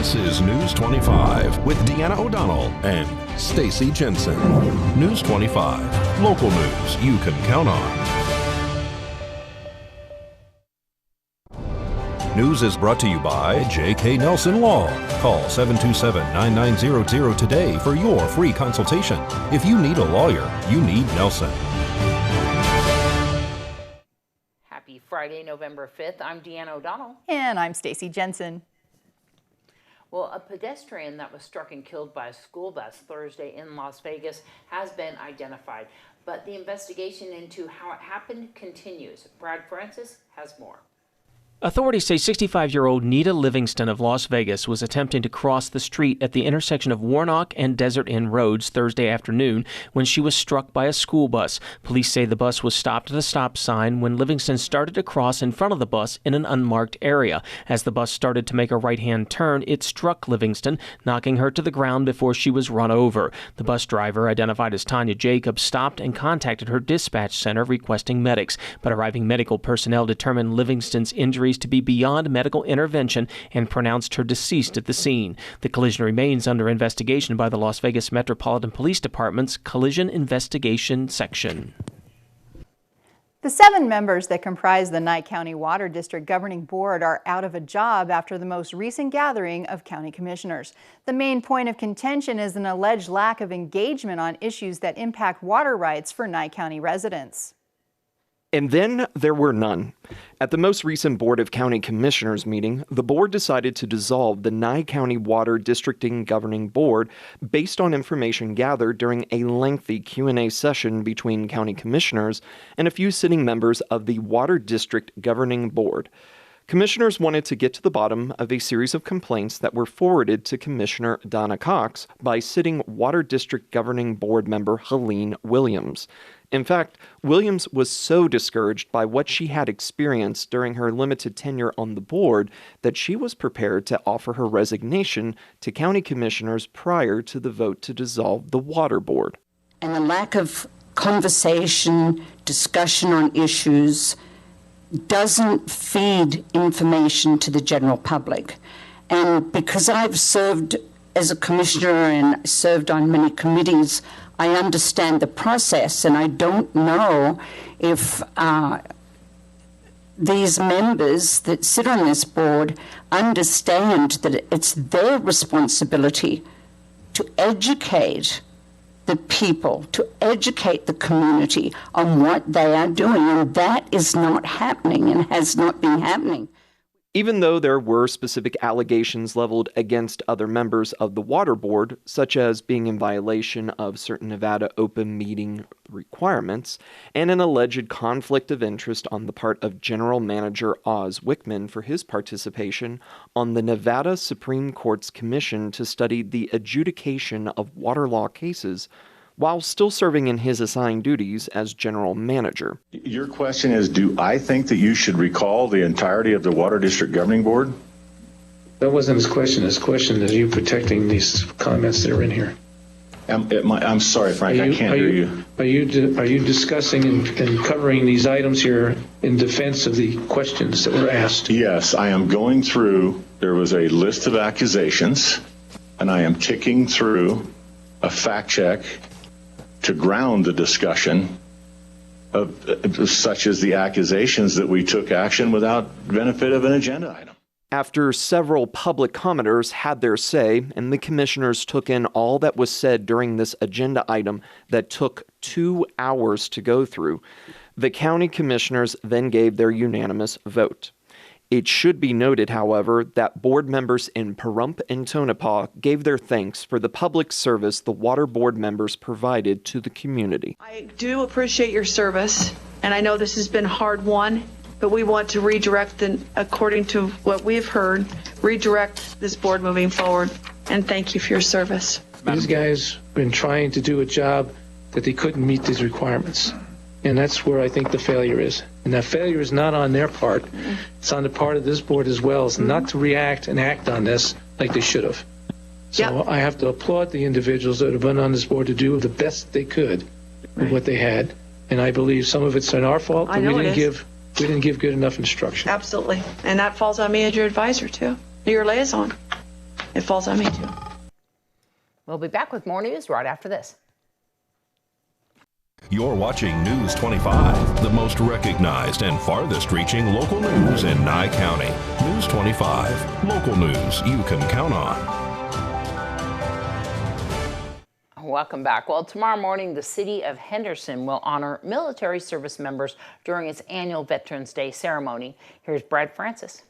This is News 25 with Deanna O'Donnell and Stacy Jensen. News 25, local news you can count on. News is brought to you by J.K. Nelson Law. Call 727-9900 today for your free consultation. If you need a lawyer, you need Nelson. Happy Friday, November 5th. I'm Deanna O'Donnell. And I'm Stacy Jensen. Well, a pedestrian that was struck and killed by a school bus Thursday in Las Vegas has been identified, but the investigation into how it happened continues. Brad Francis has more. Authorities say 65-year-old Nita Livingston of Las Vegas was attempting to cross the street at the intersection of Warnock and Desert Inn Roads Thursday afternoon when she was struck by a school bus. Police say the bus was stopped at a stop sign when Livingston started to cross in front of the bus in an unmarked area. As the bus started to make a right-hand turn, it struck Livingston, knocking her to the ground before she was run over. The bus driver, identified as Tanya Jacobs, stopped and contacted her dispatch center requesting medics, but arriving medical personnel determined Livingston's injuries to be beyond medical intervention and pronounced her deceased at the scene. The collision remains under investigation by the Las Vegas Metropolitan Police Department's Collision Investigation Section. The 7 members that comprise the Nye County Water District Governing Board are out of a job after the most recent gathering of county commissioners. The main point of contention is an alleged lack of engagement on issues that impact water rights for Nye County residents. And then there were none. At the most recent Board of County Commissioners meeting, the board decided to dissolve the Nye County Water Districting Governing Board based on information gathered during a lengthy Q&A session between county commissioners and a few sitting members of the Water District Governing Board. Commissioners wanted to get to the bottom of a series of complaints that were forwarded to Commissioner Donna Cox by sitting Water District Governing Board member Helene Williams. In fact, Williams was so discouraged by what she had experienced during her limited tenure on the board that she was prepared to offer her resignation to county commissioners prior to the vote to dissolve the water board. And a lack of conversation, discussion on issues doesn't feed information to the general public. And because I've served as a commissioner and served on many committees, I understand the process, and I don't know if these members that sit on this board understand that it's their responsibility to educate the people, to educate the community on what they are doing, and that is not happening and has not been happening. Even though there were specific allegations leveled against other members of the water board, such as being in violation of certain Nevada open meeting requirements, and an alleged conflict of interest on the part of General Manager Oz Wickman for his participation on the Nevada Supreme Court's commission to study the adjudication of water law cases, while still serving in his assigned duties as general manager. Your question is, do I think that you should recall the entirety of the Water District Governing Board? That wasn't his question. His question is, you protecting these comments that are in here? I'm sorry, Frank, I can't hear you. Are you discussing and covering these items here in defense of the questions that were asked? Yes, I am going through, there was a list of accusations, and I am ticking through a fact check to ground the discussion of such as the accusations that we took action without benefit of an agenda item. After several public commenters had their say, and the commissioners took in all that was said during this agenda item that took 2 hours to go through, the county commissioners then gave their unanimous vote. It should be noted, however, that board members in Pahrump and Tonopah gave their thanks for the public service the water board members provided to the community. I do appreciate your service, and I know this has been hard won, but we want to redirect, according to what we've heard, redirect this board moving forward, and thank you for your service. These guys been trying to do a job that they couldn't meet these requirements. And that's where I think the failure is. And that failure is not on their part. It's on the part of this board as well. It's not to react and act on this like they should have. So I have to applaud the individuals that have been on this board to do the best they could with what they had. And I believe some of it's not our fault, but we didn't give good enough instruction. Absolutely. And that falls on me as your advisor, too. Your liaison. it falls on me too. We'll be back with more news right after this. You're watching News 25, the most recognized and farthest reaching local news in Nye County. News 25, local news you can count on. Welcome back. Well, tomorrow morning, the city of Henderson will honor military service members during its annual Veterans Day ceremony. Here's Brad Francis.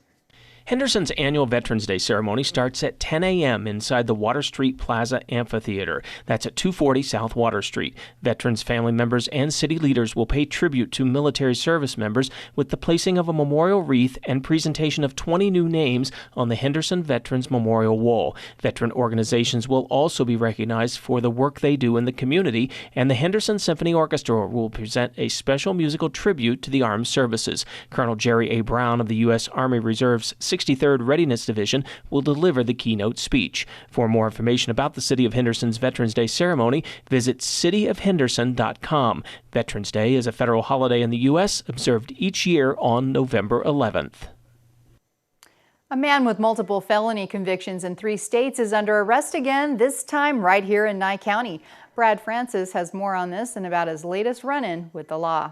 Henderson's annual Veterans Day ceremony starts at 10 a.m. inside the Water Street Plaza Amphitheater. That's at 240 South Water Street. Veterans, family members, and city leaders will pay tribute to military service members with the placing of a memorial wreath and presentation of 20 new names on the Henderson Veterans Memorial Wall. Veteran organizations will also be recognized for the work they do in the community, and the Henderson Symphony Orchestra will present a special musical tribute to the armed services. Colonel Jerry A. Brown of the U.S. Army Reserve's 63rd Readiness Division will deliver the keynote speech. For more information about the City of Henderson's Veterans Day ceremony, visit cityofhenderson.com. Veterans Day is a federal holiday in the U.S. observed each year on November 11th. A man with multiple felony convictions in 3 states is under arrest again, this time right here in Nye County. Brad Francis has more on this and about his latest run-in with the law.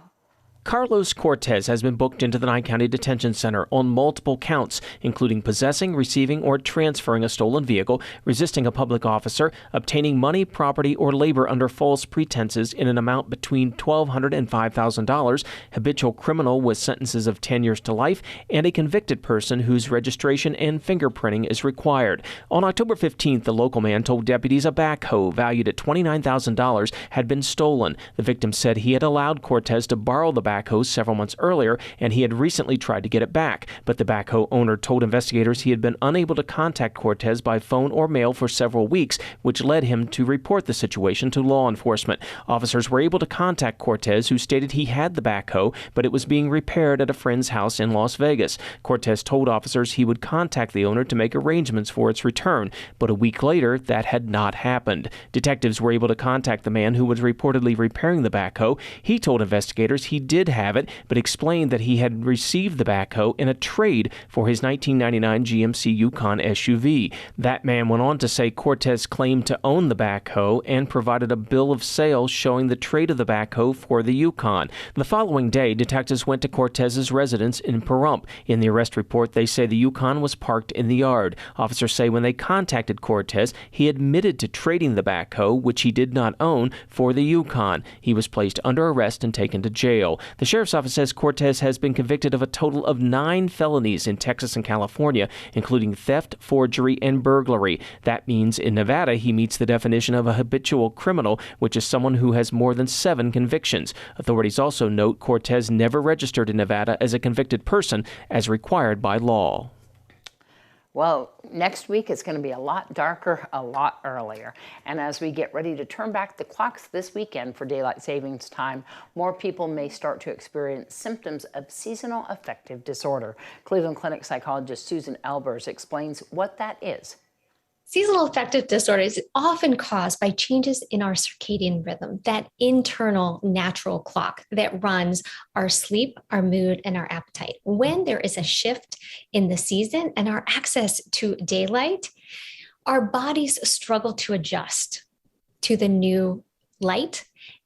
Carlos Cortez has been booked into the Nye County Detention Center on multiple counts, including possessing, receiving, or transferring a stolen vehicle, resisting a public officer, obtaining money, property, or labor under false pretenses in an amount between $1,200 and $5,000, habitual criminal with sentences of 10 years to life, and a convicted person whose registration and fingerprinting is required. On October 15th, the local man told deputies a backhoe valued at $29,000 had been stolen. The victim said he had allowed Cortez to borrow the backhoe several months earlier, and he had recently tried to get it back. But the backhoe owner told investigators he had been unable to contact Cortez by phone or mail for several weeks, which led him to report the situation to law enforcement. Officers were able to contact Cortez, who stated he had the backhoe, but it was being repaired at a friend's house in Las Vegas. Cortez told officers he would contact the owner to make arrangements for its return, but a week later, that had not happened. Detectives were able to contact the man who was reportedly repairing the backhoe. He told investigators he did have it, but explained that he had received the backhoe in a trade for his 1999 GMC Yukon SUV. That man went on to say Cortez claimed to own the backhoe and provided a bill of sale showing the trade of the backhoe for the Yukon. The following day, detectives went to Cortez's residence in Pahrump. In the arrest report, they say the Yukon was parked in the yard. Officers say when they contacted Cortez, he admitted to trading the backhoe, which he did not own, for the Yukon. He was placed under arrest and taken to jail. The sheriff's office says Cortez has been convicted of a total of 9 felonies in Texas and California, including theft, forgery, and burglary. That means in Nevada he meets the definition of a habitual criminal, which is someone who has more than 7 convictions. Authorities also note Cortez never registered in Nevada as a convicted person as required by law. Well, next week it's going to be a lot darker, a lot earlier. And as we get ready to turn back the clocks this weekend for daylight savings time, more people may start to experience symptoms of seasonal affective disorder. Cleveland Clinic psychologist Susan Albers explains what that is. Seasonal affective disorder is often caused by changes in our circadian rhythm, that internal natural clock that runs our sleep, our mood, and our appetite. When there is a shift in the season and our access to daylight, our bodies struggle to adjust to the new light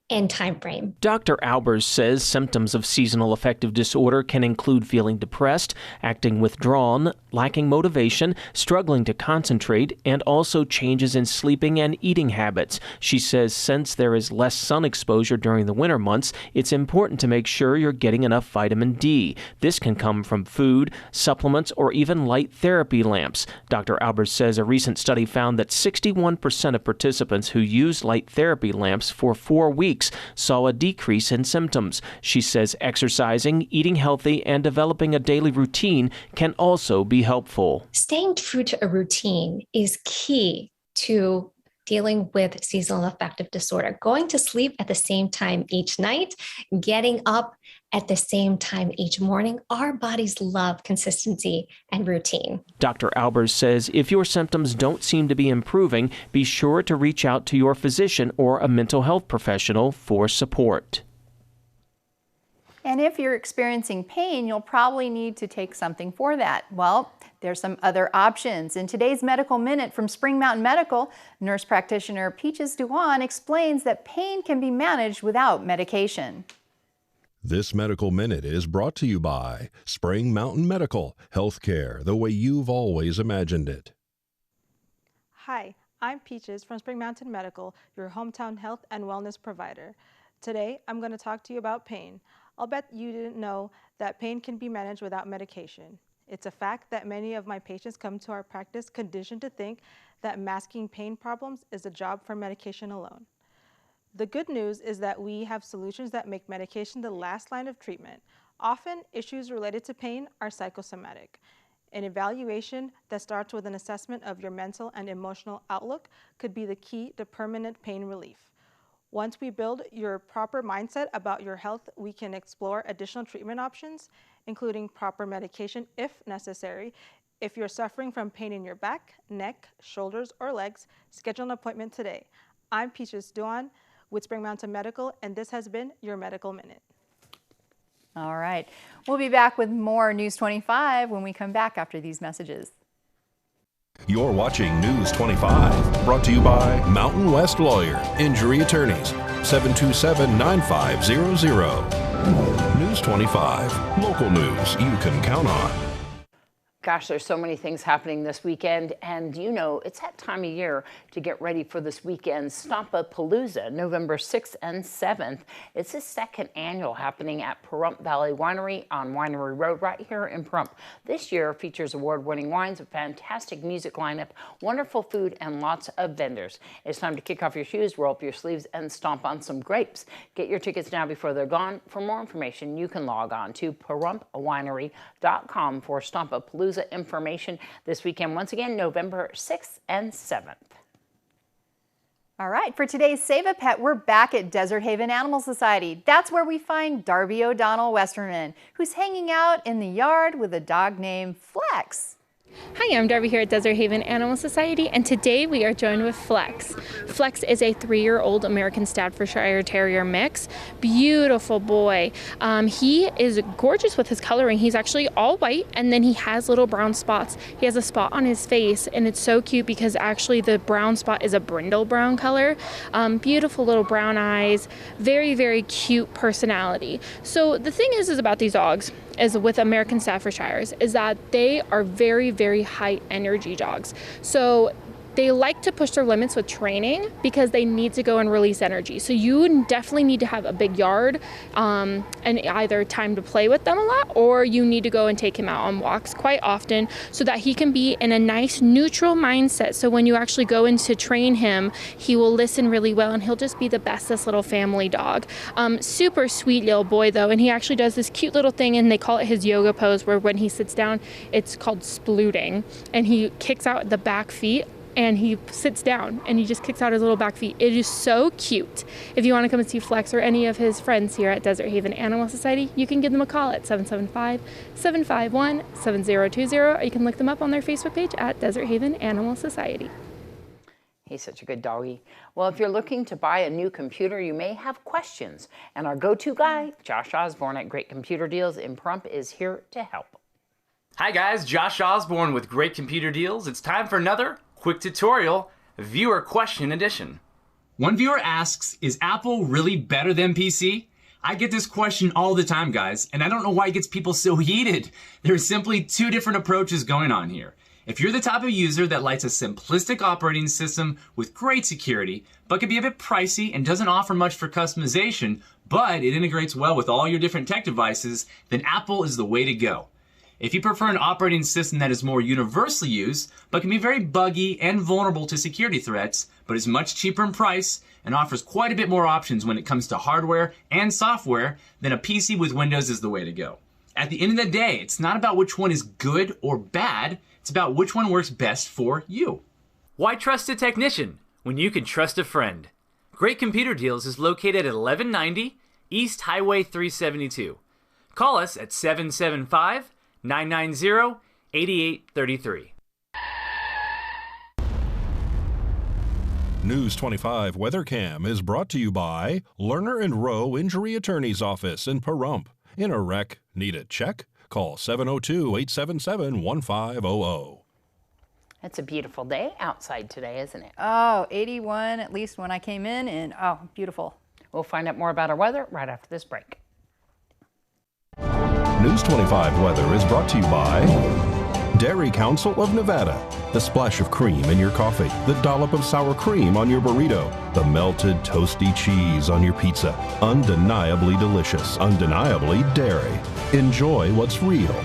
and time frame. Dr. Albers says symptoms of seasonal affective disorder can include feeling depressed, acting withdrawn, lacking motivation, struggling to concentrate, and also changes in sleeping and eating habits. She says since there is less sun exposure during the winter months, it's important to make sure you're getting enough vitamin D. This can come from food, supplements, or even light therapy lamps. Dr. Albers says a recent study found that 61% of participants who used light therapy lamps for 4 weeks saw a decrease in symptoms. She says exercising, eating healthy, and developing a daily routine can also be helpful. Staying true to a routine is key to dealing with seasonal affective disorder. Going to sleep at the same time each night, getting up at the same time each morning. Our bodies love consistency and routine. Dr. Albers says if your symptoms don't seem to be improving, be sure to reach out to your physician or a mental health professional for support. And if you're experiencing pain, you'll probably need to take something for that. Well, there's some other options. In today's Medical Minute from Spring Mountain Medical, nurse practitioner Peaches Duan explains that pain can be managed without medication. This Medical Minute is brought to you by Spring Mountain Medical, healthcare the way you've always imagined it. Hi, I'm Peaches from Spring Mountain Medical, your hometown health and wellness provider. Today, I'm going to talk to you about pain. I'll bet you didn't know that pain can be managed without medication. It's a fact that many of my patients come to our practice conditioned to think that masking pain problems is a job for medication alone. The good news is that we have solutions that make medication the last line of treatment. Often, issues related to pain are psychosomatic. An evaluation that starts with an assessment of your mental and emotional outlook could be the key to permanent pain relief. Once we build your proper mindset about your health, we can explore additional treatment options, including proper medication if necessary. If you're suffering from pain in your back, neck, shoulders, or legs, schedule an appointment today. I'm Peaches Duan with Spring Mountain Medical, and this has been your Medical Minute. All right. We'll be back with more News 25 when we come back after these messages. You're watching News 25, brought to you by Mountain West Lawyer, Injury Attorneys, 727-9500. News 25, local news you can count on. Gosh, there's so many things happening this weekend, and you know, it's that time of year to get ready for this weekend's Stampapalooza, November 6th and 7th. It's the second annual happening at Pahrump Valley Winery on Winery Road right here in Pahrump. This year features award-winning wines, a fantastic music lineup, wonderful food, and lots of vendors. It's time to kick off your shoes, roll up your sleeves, and stomp on some grapes. Get your tickets now before they're gone. For more information, you can log on to PahrumpWinery.com for Stampapalooza information this weekend, once again, November 6th and 7th. All right, for today's Save a Pet, we're back at Desert Haven Animal Society. That's where we find Darby O'Donnell Westerman, who's hanging out in the yard with a dog named Flex. Hi, I'm Darby here at Desert Haven Animal Society, and today we are joined with Flex. Flex is a 3-year-old American Staffordshire Terrier mix. Beautiful boy. He is gorgeous with his coloring. He's actually all white, and then he has little brown spots. He has a spot on his face, and it's so cute because actually the brown spot is a brindle brown color. Beautiful little brown eyes. Very, very cute personality. So the thing is about these dogs, is with American Staffordshires, is that they are very, very high energy dogs. So they like to push their limits with training because they need to go and release energy. So you definitely need to have a big yard and either time to play with them a lot, or you need to go and take him out on walks quite often so that he can be in a nice neutral mindset. So when you actually go in to train him, he will listen really well and he'll just be the bestest little family dog. Super sweet little boy though, and he actually does this cute little thing, and they call it his yoga pose, where when he sits down, it's called splooting, and he kicks out the back feet and he sits down and he just kicks out his little back feet. It is so cute. If you want to come and see Flex or any of his friends here at Desert Haven Animal Society, you can give them a call at 775-751-7020, or you can look them up on their Facebook page at Desert Haven Animal Society. He's such a good doggy. Well, if you're looking to buy a new computer, you may have questions, and our go-to guy, Josh Osborne at Great Computer Deals in Pahrump, is here to help. Hi guys, Josh Osborne with Great Computer Deals. It's time for another quick tutorial, viewer question edition. One viewer asks, is Apple really better than PC? I get this question all the time, guys, and I don't know why it gets people so heated. There's simply two different approaches going on here. If you're the type of user that likes a simplistic operating system with great security, but can be a bit pricey and doesn't offer much for customization, but it integrates well with all your different tech devices, then Apple is the way to go. If you prefer an operating system that is more universally used, but can be very buggy and vulnerable to security threats, but is much cheaper in price and offers quite a bit more options when it comes to hardware and software, then a PC with Windows is the way to go. At the end of the day, it's not about which one is good or bad, it's about which one works best for you. Why trust a technician when you can trust a friend? Great Computer Deals is located at 1190 East Highway 372. Call us at 775-990-8833. News 25 Weather Cam is brought to you by Lerner and Rowe Injury Attorney's Office in Pahrump. In a wreck, need a check? Call 702-877-1500. It's a beautiful day outside today, isn't it? Oh, 81 at least when I came in, and oh, beautiful. We'll find out more about our weather right after this break. News 25 weather is brought to you by Dairy Council of Nevada. The splash of cream in your coffee, the dollop of sour cream on your burrito, the melted toasty cheese on your pizza. Undeniably delicious, undeniably dairy. Enjoy what's real.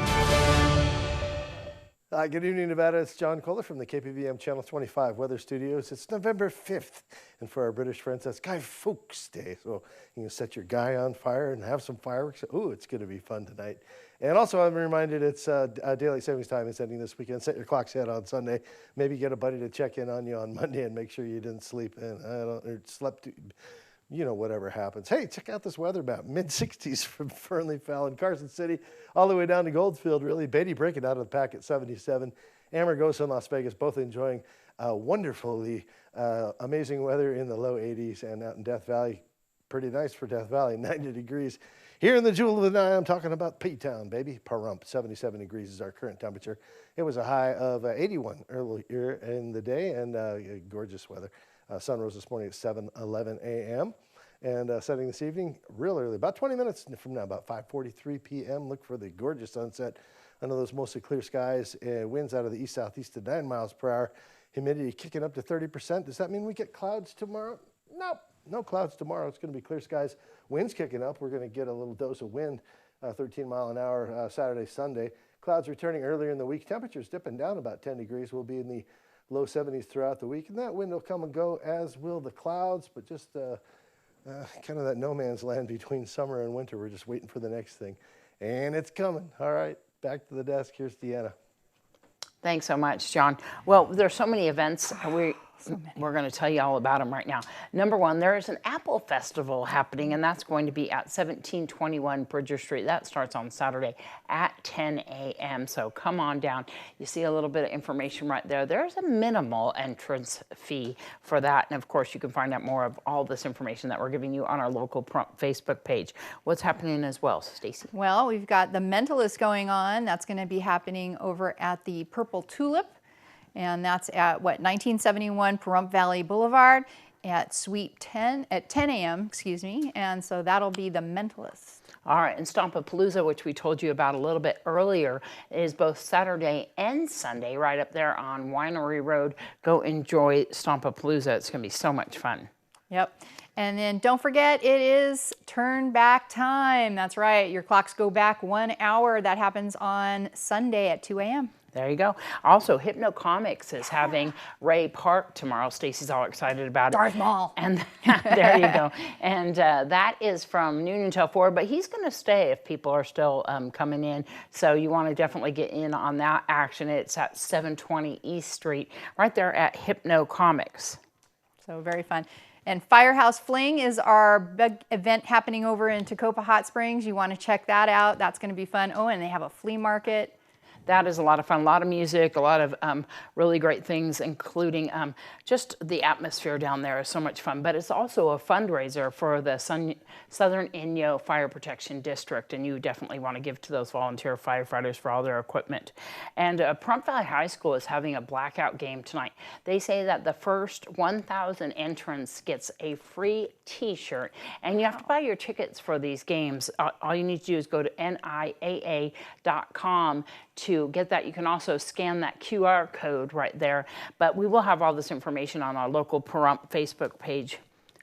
Good evening, Nevada. It's John Kohler from the KPVM Channel 25 Weather Studios. It's November 5th, and for our British friends, that's Guy Fawkes Day. So you can set your guy on fire and have some fireworks. Ooh, it's going to be fun tonight. And also, I'm reminded it's daylight savings time is ending this weekend. Set your clocks ahead on Sunday. Maybe get a buddy to check in on you on Monday and make sure you didn't sleep or slept. You know, whatever happens. Hey, check out this weather map. Mid-60s from Fernley, Fallon, Carson City, all the way down to Goldfield, really. Beatty breaking out of the pack at 77. Amargosa and Las Vegas both enjoying wonderfully amazing weather in the low 80s. And out in Death Valley, pretty nice for Death Valley, 90 degrees. Here in the Jewel of the Nile, I'm talking about P-Town, baby. Pahrump, 77 degrees is our current temperature. It was a high of 81 earlier in the day, and gorgeous weather. Sun rose this morning at 7:11 a.m. and setting this evening real early, about 20 minutes from now, about 5:43 p.m. Look for the gorgeous sunset under those mostly clear skies. Winds out of the east-southeast to 9 miles per hour. Humidity kicking up to 30%. Does that mean we get clouds tomorrow? Nope, no clouds tomorrow. It's going to be clear skies. Winds kicking up. We're going to get a little dose of wind, 13 mile an hour Saturday, Sunday. Clouds returning earlier in the week. Temperatures dipping down about 10 degrees. We'll be in the low 70s throughout the week, and that wind will come and go, as will the clouds, but just kind of that no man's land between summer and winter. We're just waiting for the next thing, and it's coming. All right, back to the desk. Here's Deanna. Thanks so much, John. Well, there's so many events. We're going to tell you all about them right now. Number one, there is an Apple Festival happening, and that's going to be at 1721 Bridger Street. That starts on Saturday at 10 a.m. So come on down. You see a little bit of information right there. There's a minimal entrance fee for that. And of course, you can find out more of all this information that we're giving you on our local Facebook page. What's happening as well, Stacy? Well, we've got the Mentalist going on. That's going to be happening over at the Purple Tulip. And that's at, 1971 Pahrump Valley Boulevard at Suite 10, at 10 a.m., excuse me. And so that'll be the Mentalist. All right, and Stampapalooza, which we told you about a little bit earlier, is both Saturday and Sunday right up there on Winery Road. Go enjoy Stampapalooza. It's going to be so much fun. Yep. And then don't forget, it is turn back time. That's right. Your clocks go back 1 hour. That happens on Sunday at 2 a.m. There you go. Also, Hypno Comics is having Ray Park tomorrow. Stacy's all excited about it. Darth Maul. And there you go. And that is from noon until 4, but he's going to stay if people are still coming in. So you want to definitely get in on that action. It's at 720 East Street, right there at Hypno Comics. So very fun. And Firehouse Fling is our big event happening over in Tacoma Hot Springs. You want to check that out. That's going to be fun. Oh, and they have a flea market. That is a lot of fun, a lot of music, a lot of really great things, including just the atmosphere down there is so much fun. But it's also a fundraiser for the Southern Inyo Fire Protection District, and you definitely want to give to those volunteer firefighters for all their equipment. And Pahrump Valley High School is having a blackout game tonight. They say that the first 1,000 entrants gets a free T-shirt, and you have to buy your tickets for these games. All you need to do is go to niaa.com to get that. You can also scan that QR code right there. But we will have all this information on our local Pahrump Facebook page.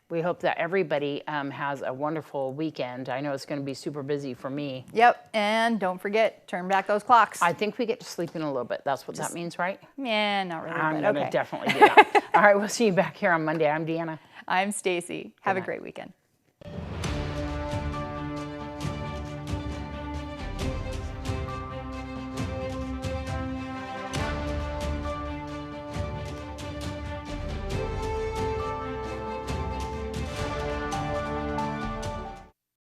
We hope that everybody has a wonderful weekend. I know it's going to be super busy for me. Yep, and don't forget, turn back those clocks. I think we get to sleep in a little bit. That's what that means, right? Yeah, not really. I'm going to definitely do that. All right, we'll see you back here on Monday. I'm Deanna. I'm Stacy. Have a great weekend.